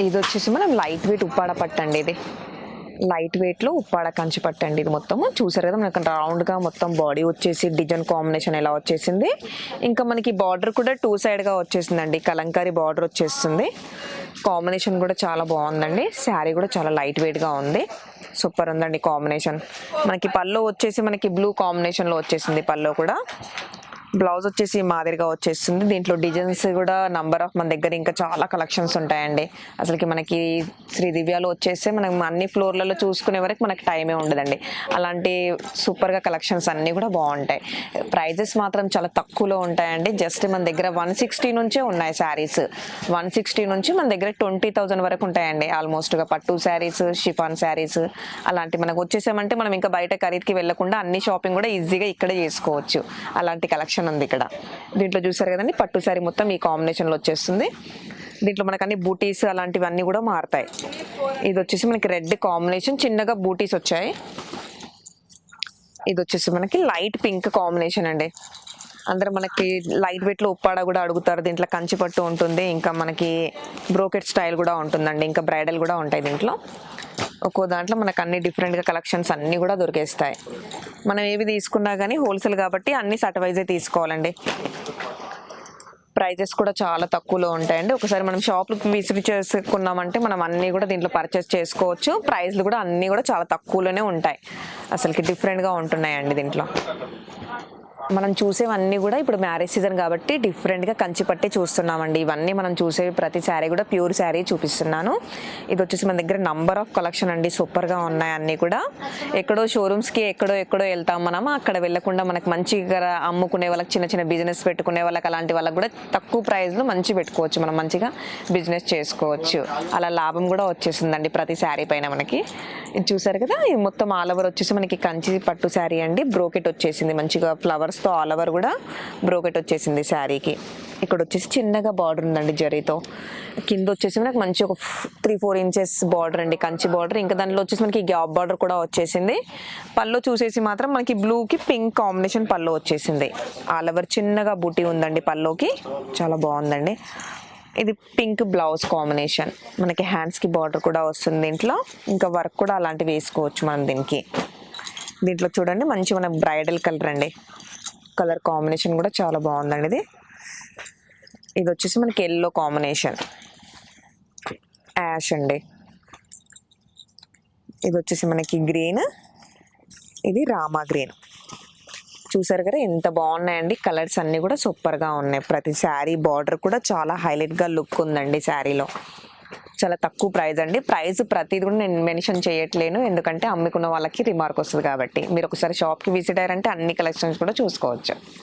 ఇది వచ్చేసి మనం లైట్ వెయిట్ ఉప్పాడ పట్టండి. ఇది లైట్ వెయిట్లో ఉప్పాడ కంచి పట్టండి. ఇది మొత్తము చూసారు కదా, మనకు రౌండ్గా మొత్తం బాడీ వచ్చేసి డిజైన్ కాంబినేషన్ ఎలా వచ్చేసింది. ఇంకా మనకి బార్డర్ కూడా 2 సైడ్గా వచ్చేసిందండి. కలంకారీ బార్డర్ వచ్చేస్తుంది. కాంబినేషన్ కూడా చాలా బాగుందండి. శారీ కూడా చాలా లైట్ వెయిట్గా ఉంది. సూపర్ ఉందండి కాంబినేషన్. మనకి పల్లో వచ్చేసి మనకి బ్లూ కాంబినేషన్లో వచ్చేసింది. పల్లో కూడా బ్లౌజ్ వచ్చేసి మాదిరిగా వచ్చేస్తుంది. దీంట్లో డిజైన్స్ కూడా నంబర్ ఆఫ్ మన దగ్గర ఇంకా చాలా కలెక్షన్స్ ఉంటాయండి. అసలుకి మనకి శ్రీ దివ్యాలో వచ్చేస్తే మనం అన్ని ఫ్లోర్లలో చూసుకునే వరకు మనకి టైమే ఉండదండి. అలాంటి సూపర్గా కలెక్షన్స్ అన్నీ కూడా బాగుంటాయి. ప్రైజెస్ మాత్రం చాలా తక్కువలో ఉంటాయండి. జస్ట్ మన దగ్గర 160 నుంచే ఉన్నాయి శారీస్. 160 నుంచి మన దగ్గర 20,000 వరకు ఉంటాయండి. ఆల్మోస్ట్గా పట్టు శారీస్, షిఫాన్ శారీస్ అలాంటి మనకు వచ్చేసామంటే మనం ఇంకా బయట ఖరీదుకి వెళ్లకుండా అన్ని షాపింగ్ కూడా ఈజీగా ఇక్కడే చేసుకోవచ్చు. అలాంటి కలెక్షన్ ఉంది ఇక్కడ. దీంట్లో చూసారు కదండి, పట్టు శారీ మొత్తం ఈ కాంబినేషన్లో వచ్చేస్తుంది. దీంట్లో మనకు అన్ని బూటీస్ అలాంటివన్నీ కూడా మారుతాయి. ఇది వచ్చేసి మనకి రెడ్ కాంబినేషన్, చిన్నగా బూటీస్ వచ్చాయి. ఇది వచ్చేసి మనకి లైట్ పింక్ కాంబినేషన్ అండి. అందరూ మనకి లైట్ వెయిట్లో ఉప్పాడ కూడా అడుగుతారు. దీంట్లో కంచి పట్టు ఉంటుంది, ఇంకా మనకి బ్రోకెట్ స్టైల్ కూడా ఉంటుందండి, ఇంకా బ్రైడల్ కూడా ఉంటాయి. దీంట్లో ఒక్కో దాంట్లో మనకు అన్ని డిఫరెంట్గా కలెక్షన్స్ అన్నీ కూడా దొరికేస్తాయి. మనం ఏవి తీసుకున్నా కానీ హోల్సేల్ కాబట్టి అన్ని సట్ వైజే తీసుకోవాలండి. ప్రైజెస్ కూడా చాలా తక్కువలో ఉంటాయండి. ఒకసారి మనం షాప్కి విజిట్ చేసుకున్నామంటే మనం అన్నీ కూడా దీంట్లో పర్చేస్ చేసుకోవచ్చు. ప్రైస్లు కూడా అన్నీ కూడా చాలా తక్కువలోనే ఉంటాయి. అసలుకి డిఫరెంట్గా ఉంటున్నాయండి. దీంట్లో మనం చూసేవన్నీ కూడా ఇప్పుడు మ్యారేజ్ సీజన్ కాబట్టి డిఫరెంట్గా కంచి పట్టే చూస్తున్నామండి. ఇవన్నీ మనం చూసే ప్రతి శారీ కూడా ప్యూర్ శారీ చూపిస్తున్నాను. ఇది వచ్చేసి మన దగ్గర నంబర్ ఆఫ్ కలెక్షన్ అండి. సూపర్గా ఉన్నాయి అన్నీ కూడా. ఎక్కడో షోరూమ్స్కి ఎక్కడో వెళ్తాం మనం, అక్కడ వెళ్ళకుండా మనకు మంచిగా అమ్ముకునే వాళ్ళకి, చిన్న చిన్న బిజినెస్ పెట్టుకునే వాళ్ళకి, అలాంటి వాళ్ళకి కూడా తక్కువ ప్రైస్లో మంచి పెట్టుకోవచ్చు. మనం మంచిగా బిజినెస్ చేసుకోవచ్చు. అలా లాభం కూడా వచ్చేసిందండి ప్రతి శారీ పైన మనకి. ఇది చూసారు కదా, ఇది మొత్తం ఆల్ ఓవర్ వచ్చేసి మనకి కంచి పట్టు శారీ అండి. బ్రోకెట్ వచ్చేసింది మంచిగా ఫ్లవర్స్తో, ఆల్ ఓవర్ కూడా బ్రోకెట్ వచ్చేసింది శారీకి. ఇక్కడ వచ్చేసి చిన్నగా బార్డర్ ఉందండి జరీతో. కింద వచ్చేసి మనకి మంచి ఒక 3-4 ఇంచెస్ బార్డర్ అండి, కంచి బార్డర్. ఇంకా దాంట్లో వచ్చేసి మనకి గ్యాప్ బార్డర్ కూడా వచ్చేసింది. పళ్ళు చూసేసి మాత్రం మనకి బ్లూకి పింక్ కాంబినేషన్ పళ్ళు వచ్చేసింది. ఆల్ ఓవర్ చిన్నగా బూటీ ఉందండి పల్లోకి, చాలా బాగుందండి. ఇది పింక్ బ్లౌజ్ కాంబినేషన్. మనకి హ్యాండ్స్కి బార్డర్ కూడా వస్తుంది దీంట్లో. ఇంకా వర్క్ కూడా అలాంటివి వేసుకోవచ్చు మనం దీనికి. దీంట్లో చూడండి మంచి మన బ్రైడల్ కలర్ అండి. కలర్ కాంబినేషన్ కూడా చాలా బాగుందండి. ఇది వచ్చేసి మనకి ఎల్లో కాంబినేషన్, యాష్ అండి. ఇది వచ్చేసి మనకి గ్రీన్, ఇది రామా గ్రీన్. చూసారు కదా ఎంత బాగున్నాయండి. కలర్స్ అన్నీ కూడా సూపర్గా ఉన్నాయి. ప్రతి శారీ బార్డర్ కూడా చాలా హైలైట్గా లుక్ ఉందండి శారీలో. చాలా తక్కువ ప్రైస్ అండి. ప్రైస్ ప్రతిది కూడా నేను మెన్షన్ చేయట్లేను, ఎందుకంటే అమ్ముకున్న వాళ్ళకి రిమార్క్ వస్తుంది కాబట్టి. మీరు ఒకసారి షాప్కి విజిట్ అయ్యారంటే అన్ని కలెక్షన్స్ కూడా చూసుకోవచ్చు.